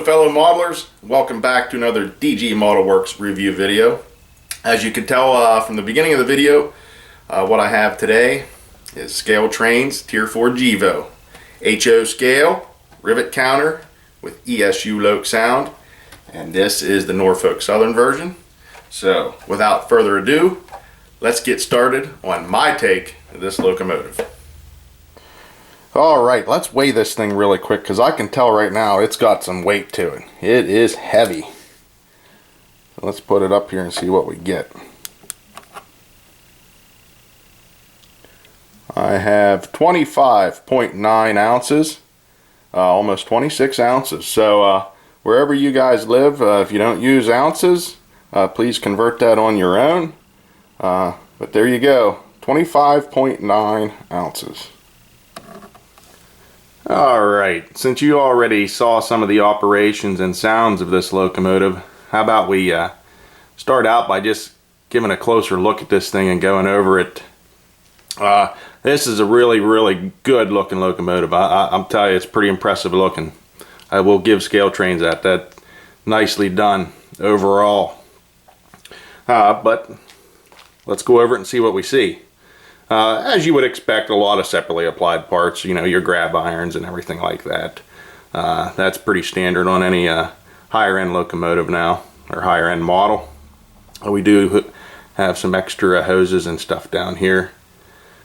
Hello fellow modelers, welcome back to another DG Model Works review video. As you can tell from the beginning of the video, what I have today is Scaletrains Tier 4 Gevo. HO scale, rivet counter with ESU Loke sound, and this is the Norfolk Southern version. So without further ado, let's get started on my take of this locomotive. Alright, let's weigh this thing really quick because I can tell right now it's got some weight to it. It is heavy. So let's put it up here and see what we get. I have 25.9 ounces, almost 26 ounces. So wherever you guys live, if you don't use ounces, please convert that on your own. But there you go, 25.9 ounces. Alright, since you already saw some of the operations and sounds of this locomotive, how about we start out by just giving a closer look at this thing and going over it. This is a really good looking locomotive. I'm telling you, it's pretty impressive looking. I will give Scaletrains that. Nicely done overall. But let's go over it and see what we see. As you would expect, a lot of separately applied parts, you know, your grab irons and everything like that. That's pretty standard on any higher end locomotive now, or higher end model. We do have some extra hoses and stuff down here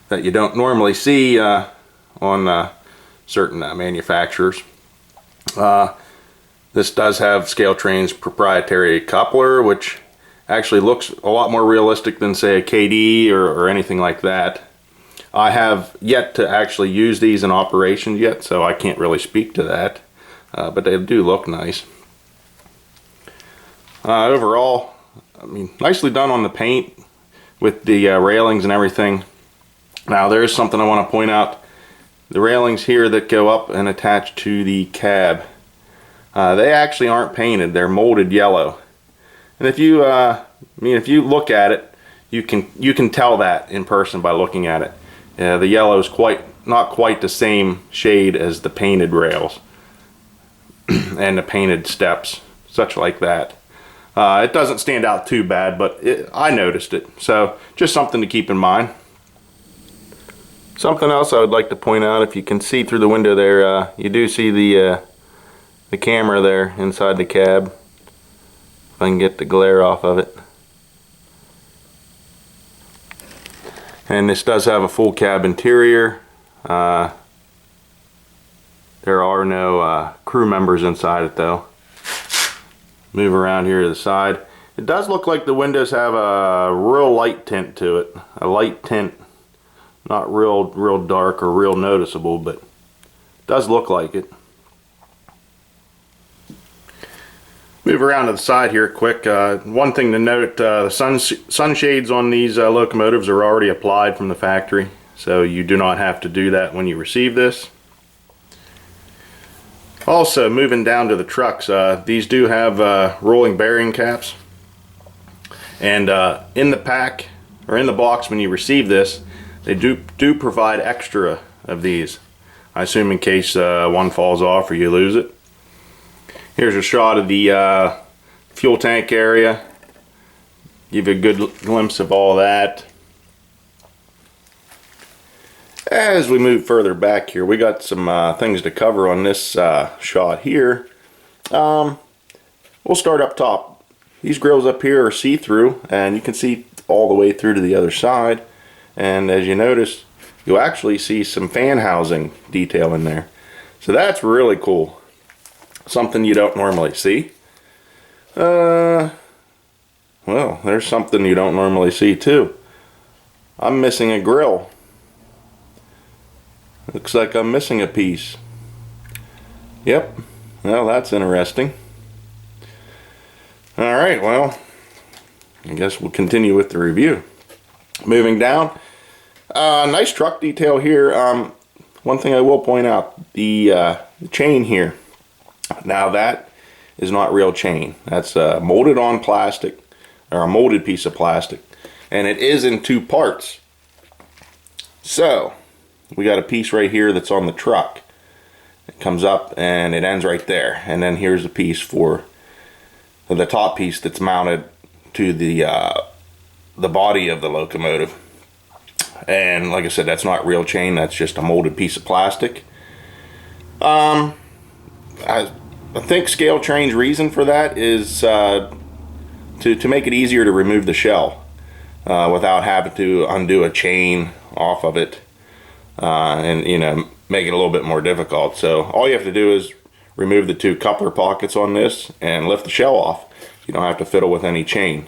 that you don't normally see on certain manufacturers. This does have Scaletrains proprietary coupler, which actually looks a lot more realistic than say a KD or anything like that. I have yet to actually use these in operation yet, so I can't really speak to that, but they do look nice. Overall, I mean, nicely done on the paint with the railings and everything. Now there is something I want to point out. The railings here that go up and attach to the cab, they actually aren't painted, they're molded yellow. And if you, if you look at it, you can tell that in person by looking at it. The yellow is not quite the same shade as the painted rails and the painted steps, such like that. It doesn't stand out too bad, but I noticed it. So just something to keep in mind. Something else I would like to point out, if you can see through the window there, you do see the camera there inside the cab. If I can get the glare off of it. And this does have a full cab interior. There are no crew members inside it though. Move around here to the side. It does look like the windows have a real light tint to it. A light tint. Not real dark or real noticeable, but it does look like it. Move around to the side here quick. One thing to note, the sunshades on these locomotives are already applied from the factory, so you do not have to do that when you receive this. Also, moving down to the trucks, these do have rolling bearing caps, and in the pack or in the box when you receive this, they do provide extra of these. I assume in case one falls off or you lose it. Here's a shot of the fuel tank area. Give you a good glimpse of all that. As we move further back here, we got some things to cover on this shot here. We'll start up top. These grills up here are see-through, and you can see all the way through to the other side. And as you notice, you'll actually see some fan housing detail in there. So that's really cool. Something you don't normally see. Well, there's something you don't normally see too. I'm missing a grill. Looks like I'm missing a piece. Yep, well, that's interesting. Alright, well, I guess we'll continue with the review. Moving down, nice truck detail here. One thing I will point out, the chain here. Now that is not real chain. That's molded on plastic, or a molded piece of plastic, and it is in two parts. So we got a piece right here that's on the truck, It comes up and it ends right there, and then here's the piece for the top piece that's mounted to the body of the locomotive. And like I said, that's not real chain, that's just a molded piece of plastic. I think Scaletrains' reason for that is to make it easier to remove the shell without having to undo a chain off of it, and you know, make it a little bit more difficult. So all you have to do is remove the two coupler pockets on this and lift the shell off. You don't have to fiddle with any chain.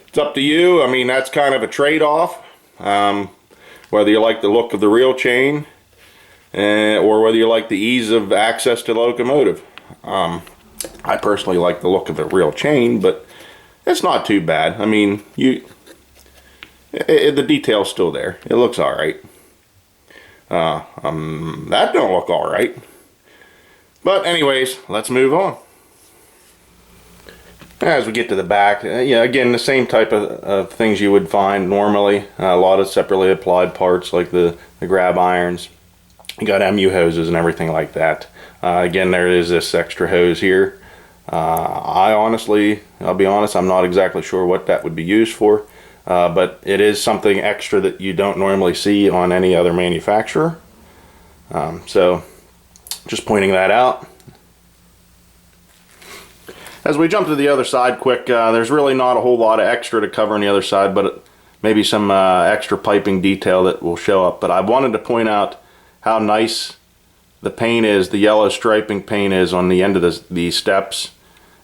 It's up to you. I mean, that's kind of a trade-off, whether you like the look of the real chain or whether you like the ease of access to the locomotive. I personally like the look of the real chain, but it's not too bad. I mean, the detail's still there. It looks all right. That don't look all right. But anyways, let's move on. As we get to the back, yeah, again, the same type of things you would find normally. A lot of separately applied parts like the grab irons. You got MU hoses and everything like that. Again, there is this extra hose here. I'll be honest, I'm not exactly sure what that would be used for, but it is something extra that you don't normally see on any other manufacturer. So just pointing that out. As we jump to the other side quick, there's really not a whole lot of extra to cover on the other side, but maybe some extra piping detail that will show up. But I wanted to point out how nice the paint is, the yellow striping paint is on the end of the steps,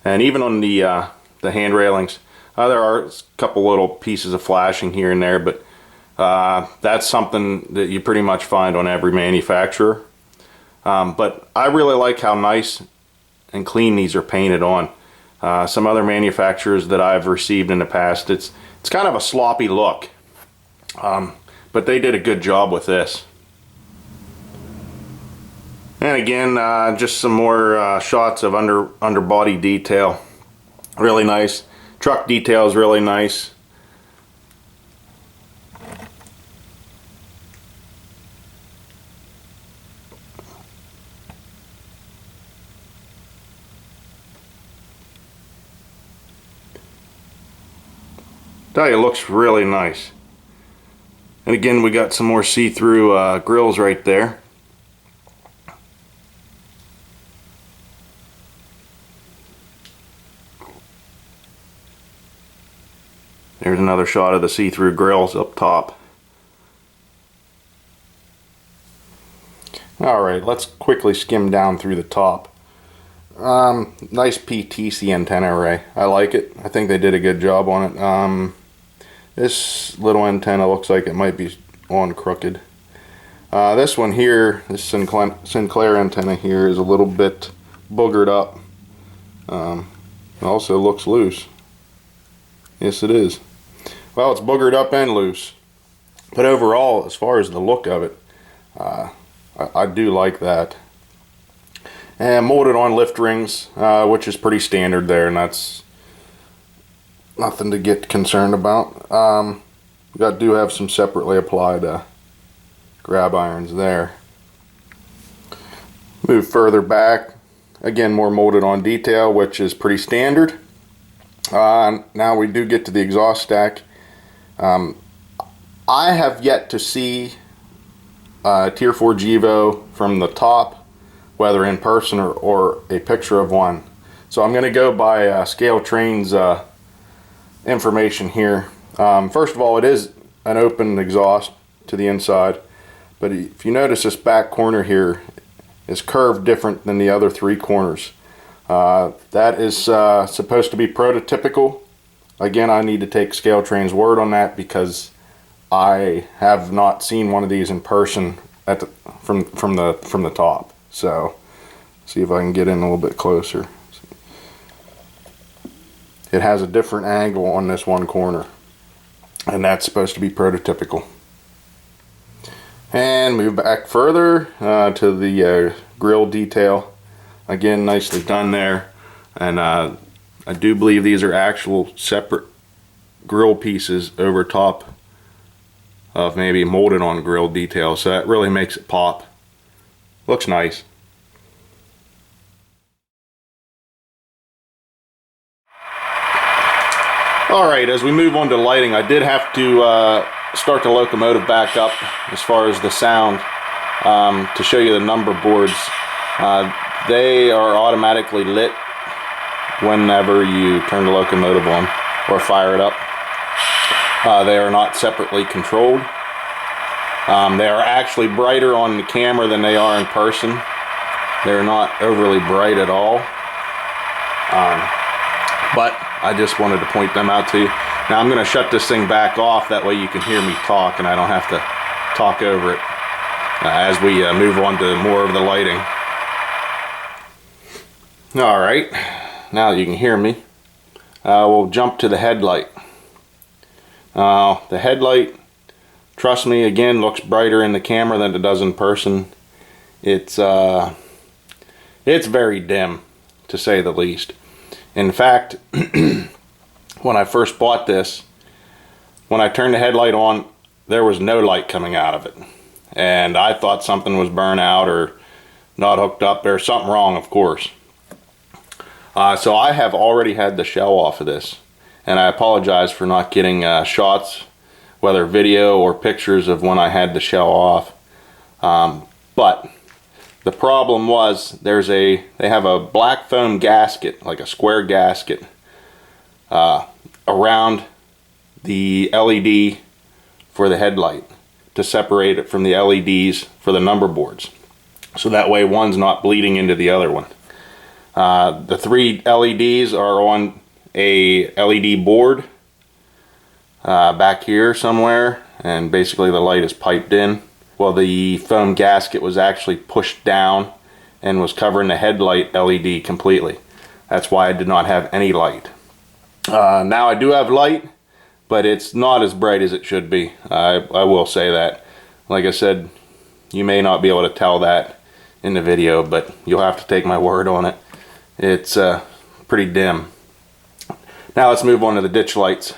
and even on the hand railings. There are a couple little pieces of flashing here and there, but that's something that you pretty much find on every manufacturer. But I really like how nice and clean these are painted on. Some other manufacturers that I've received in the past, it's kind of a sloppy look, but they did a good job with this. And again, just some more shots of underbody detail. Really nice. Truck detail is really nice. Tell you, it looks really nice. And again, we got some more see-through grills right there. There's another shot of the see-through grills up top. Alright, let's quickly skim down through the top. Nice PTC antenna array. I like it. I think they did a good job on it. This little antenna looks like it might be on crooked. This one here, this Sinclair antenna here, is a little bit boogered up. It also looks loose. Yes, it is. Well, it's boogered up and loose. But overall, as far as the look of it, I do like that. And molded on lift rings, which is pretty standard there, and that's nothing to get concerned about. We do have some separately applied grab irons there. Move further back, again more molded on detail, which is pretty standard. Now we do get to the exhaust stack. I have yet to see Tier 4 Gevo from the top, whether in person or a picture of one. So I'm going to go by Scaletrains information here. First of all, it is an open exhaust to the inside, but if you notice, this back corner here is curved different than the other three corners. That is supposed to be prototypical. Again, I need to take Scaletrains' word on that because I have not seen one of these in person from the top. So, see if I can get in a little bit closer. It has a different angle on this one corner, and that's supposed to be prototypical. And move back further to the grill detail. Again, nicely done there. And I do believe these are actual separate grill pieces over top of maybe molded on grill detail, so that really makes it pop. Looks nice. Alright, as we move on to lighting, I did have to start the locomotive back up as far as the sound to show you the number boards. They are automatically lit whenever you turn the locomotive on or fire it up. They are not separately controlled. They are actually brighter on the camera than they are in person. They're not overly bright at all. But I just wanted to point them out to you. Now I'm going to shut this thing back off, that way you can hear me talk and I don't have to talk over it as we move on to more of the lighting. Alright, now that you can hear me, we'll jump to the headlight. The headlight, trust me, again, looks brighter in the camera than it does in person. It's very dim, to say the least. In fact, when I first bought this, when I turned the headlight on, there was no light coming out of it. And I thought something was burnt out or not hooked up. There's something wrong, of course. So I have already had the shell off of this. And I apologize for not getting shots, whether video or pictures of when I had the shell off. But the problem was they have a black foam gasket, like a square gasket, around the LED for the headlight to separate it from the LEDs for the number boards. So that way one's not bleeding into the other one. The three LEDs are on a LED board back here somewhere, and basically the light is piped in. Well, the foam gasket was actually pushed down and was covering the headlight LED completely. That's why I did not have any light. Now I do have light, but it's not as bright as it should be. I will say that. Like I said, you may not be able to tell that in the video, but you'll have to take my word on it. It's pretty dim. Now let's move on to the ditch lights.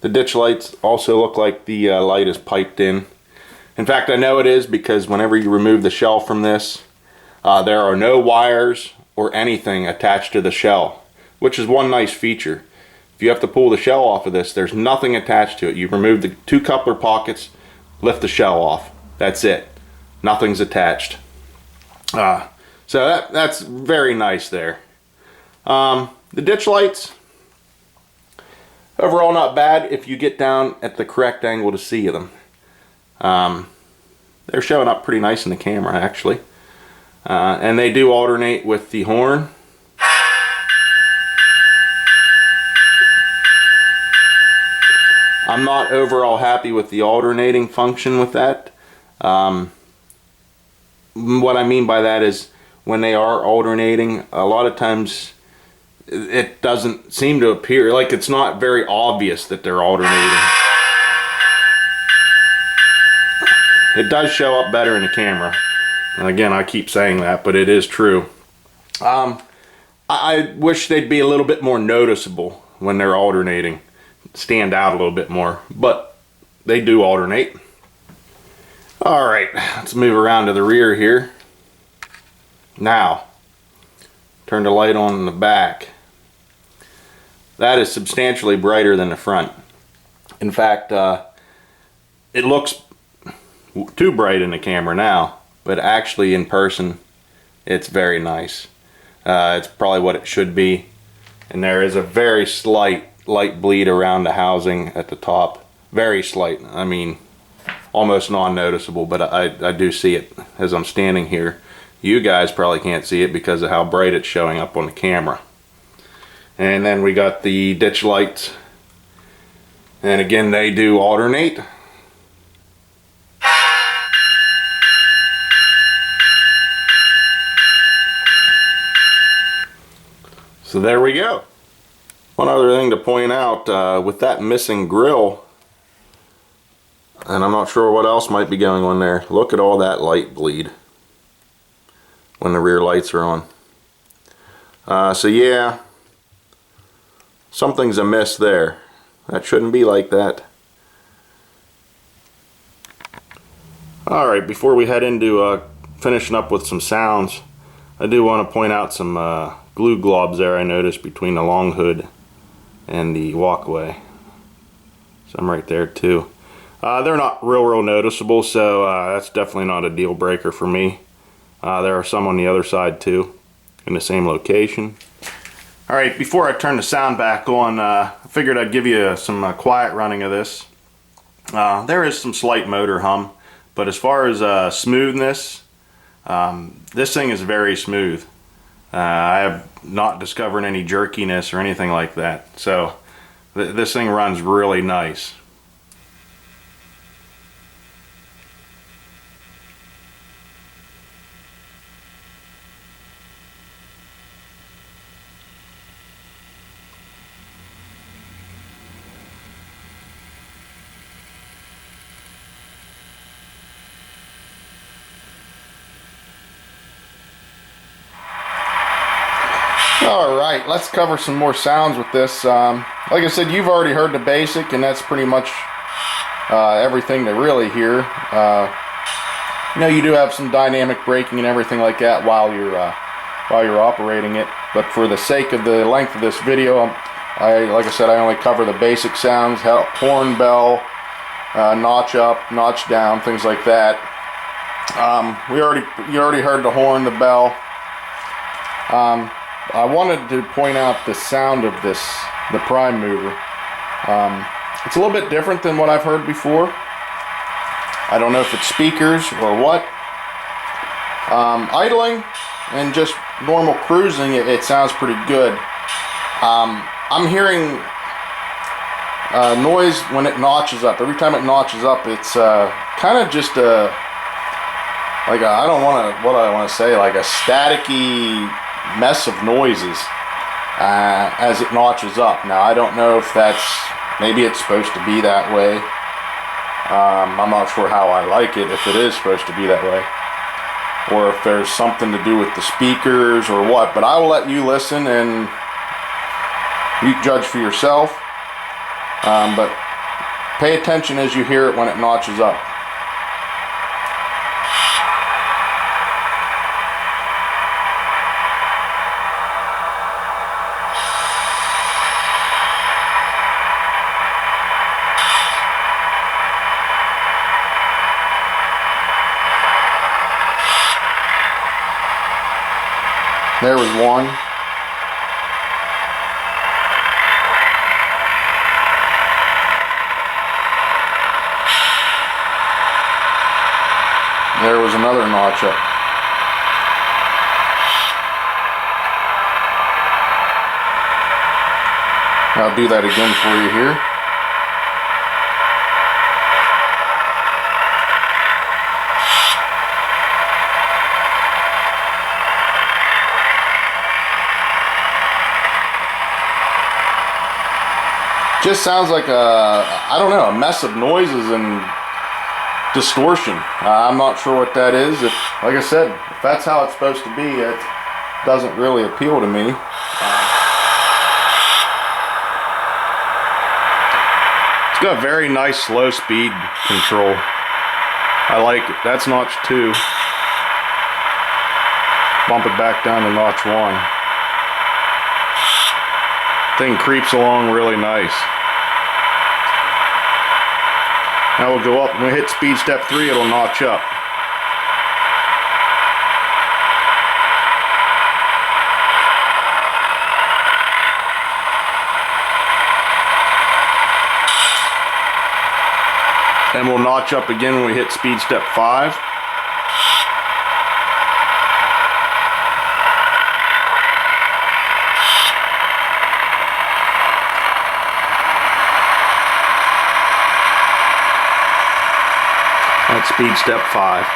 The ditch lights also look like the light is piped in. In fact, I know it is because whenever you remove the shell from this, there are no wires or anything attached to the shell, which is one nice feature. If you have to pull the shell off of this, there's nothing attached to it. You remove the two coupler pockets, lift the shell off. That's it. Nothing's attached. So that's very nice there. The ditch lights, overall not bad if you get down at the correct angle to see them. They're showing up pretty nice in the camera, actually. And they do alternate with the horn. I'm not overall happy with the alternating function with that. What I mean by that is when they are alternating, a lot of times it doesn't seem to appear, like it's not very obvious that they're alternating. It does show up better in the camera. And again, I keep saying that, but it is true. I wish they'd be a little bit more noticeable when they're alternating. Stand out a little bit more, but they do alternate. Alright, let's move around to the rear here. Now, turn the light on in the back. That is substantially brighter than the front. In fact, it looks too bright in the camera now, but actually in person it's very nice. It's probably what it should be, and there is a very slight light bleed around the housing at the top. Very slight. I mean, almost non-noticeable, but I do see it as I'm standing here. You guys probably can't see it because of how bright it's showing up on the camera. And then we got the ditch lights, and again they do alternate. So there we go. One other thing to point out, with that missing grill, and I'm not sure what else might be going on there, look at all that light bleed when the rear lights are on. So yeah, something's amiss there. That shouldn't be like that. Alright, before we head into finishing up with some sounds, I do want to point out some glue globs there I noticed between the long hood and the walkway. Some right there too. They're not real noticeable, so that's definitely not a deal breaker for me. There are some on the other side too, in the same location. Alright, before I turn the sound back on, I figured I'd give you some quiet running of this. There is some slight motor hum, but as far as smoothness, this thing is very smooth. I have not discovered any jerkiness or anything like that, so this thing runs really nice. Alright, let's cover some more sounds with this. Like I said, you've already heard the basic, and that's pretty much everything to really hear. You know, you do have some dynamic braking and everything like that while you're operating it, but for the sake of the length of this video, like I said, I only cover the basic sounds: horn, bell, notch up, notch down, things like that. You already heard the horn, the bell. I wanted to point out the sound of this, the prime mover. It's a little bit different than what I've heard before. I don't know if it's speakers or what. Idling and just normal cruising, it sounds pretty good. I'm hearing noise when it notches up. Every time it notches up, it's kind of just like a, I don't want to, what do I want to say, like a staticky mess of noises as it notches up. Now I don't know if maybe it's supposed to be that way. I'm not sure how I like it, if it is supposed to be that way, or if there's something to do with the speakers or what, but I will let you listen and you judge for yourself. But pay attention as you hear it when it notches up. There was one. There was another notch up. I'll do that again for you here. Just sounds like I don't know, a mess of noises and distortion. I'm not sure what that is. Like I said, if that's how it's supposed to be, it doesn't really appeal to me. It's got a very nice slow speed control. I like it. That's notch 2. Bump it back down to notch 1. Thing creeps along really nice. Now we'll go up. When we hit speed step 3, it'll notch up. Then we'll notch up again when we hit speed step 5. That's speed step 5.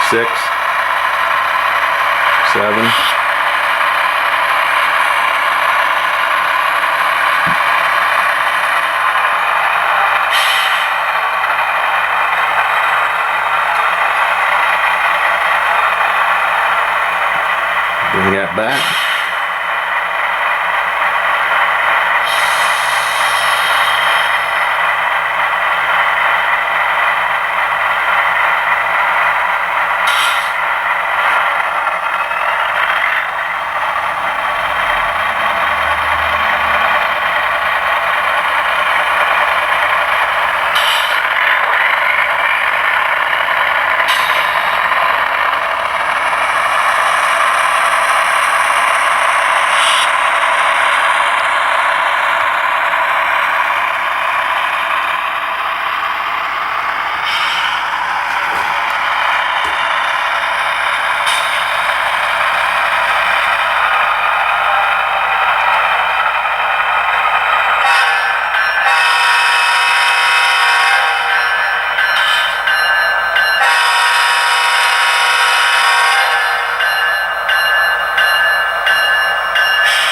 6, 7. Bring that back.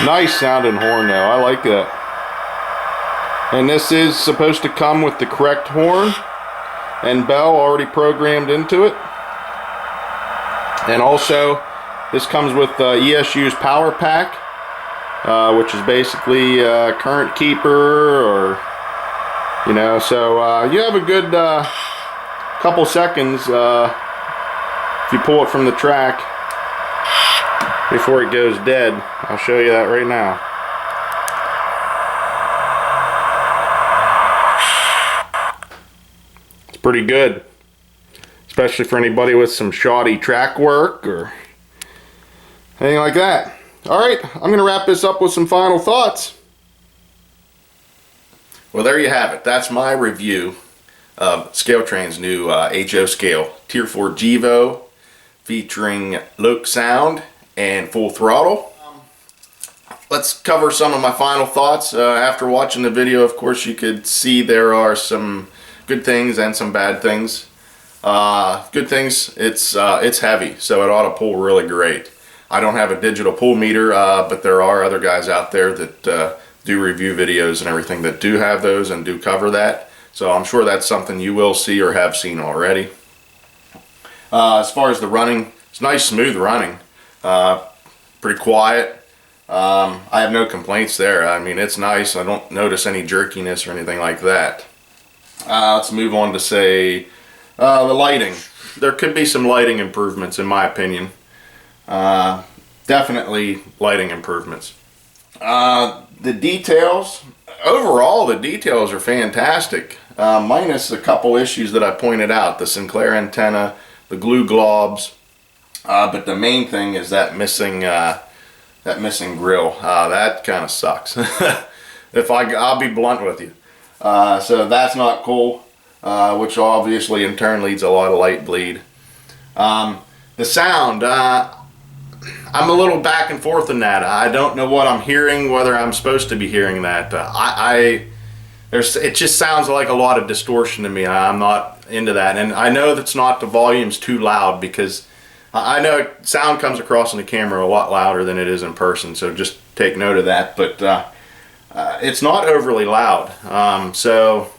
Nice sounding horn though, I like that. And this is supposed to come with the correct horn and bell already programmed into it. And also, this comes with ESU's power pack, which is basically a current keeper, or you know, so you have a good couple seconds if you pull it from the track before it goes dead. I'll show you that right now. It's pretty good, especially for anybody with some shoddy track work or anything like that. Alright, I'm going to wrap this up with some final thoughts. Well, there you have it. That's my review of Scaletrains' new HO scale Tier 4 Gevo, featuring Loc sound and full throttle. Let's cover some of my final thoughts. After watching the video, of course, you could see there are some good things and some bad things. Good things, it's heavy, so it ought to pull really great. I don't have a digital pull meter, but there are other guys out there that do review videos and everything that do have those and do cover that. So I'm sure that's something you will see or have seen already. As far as the running, it's nice smooth running. Pretty quiet. I have no complaints there. I mean, it's nice. I don't notice any jerkiness or anything like that. Let's move on to say the lighting. There could be some lighting improvements in my opinion. Definitely lighting improvements. The details, overall the details are fantastic, minus a couple issues that I pointed out, the Sinclair antenna, the glue globs, but the main thing is that missing grill. That kind of sucks. I'll be blunt with you. So that's not cool, which obviously in turn leads a lot of light bleed. The sound, I'm a little back and forth in that. I don't know what I'm hearing, whether I'm supposed to be hearing that. It just sounds like a lot of distortion to me. I'm not into that. And I know that's not the volume's too loud, because I know sound comes across in the camera a lot louder than it is in person, so just take note of that. But it's not overly loud. So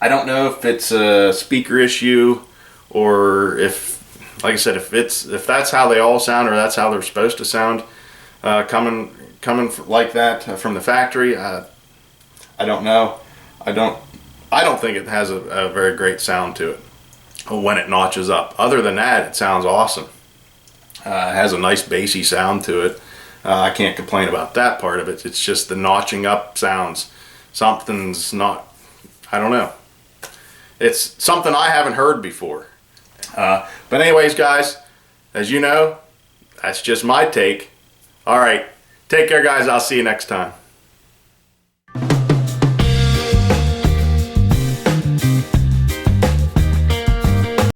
I don't know if it's a speaker issue, or if, like I said, if that's how they all sound, or that's how they're supposed to sound, coming like that from the factory. I don't know. I don't think it has a very great sound to it when it notches up. Other than that, it sounds awesome. It has a nice bassy sound to it. I can't complain about that part of it. It's just the notching up sounds. Something's not, I don't know. It's something I haven't heard before. But anyways, guys, as you know, that's just my take. All right, take care, guys. I'll see you next time.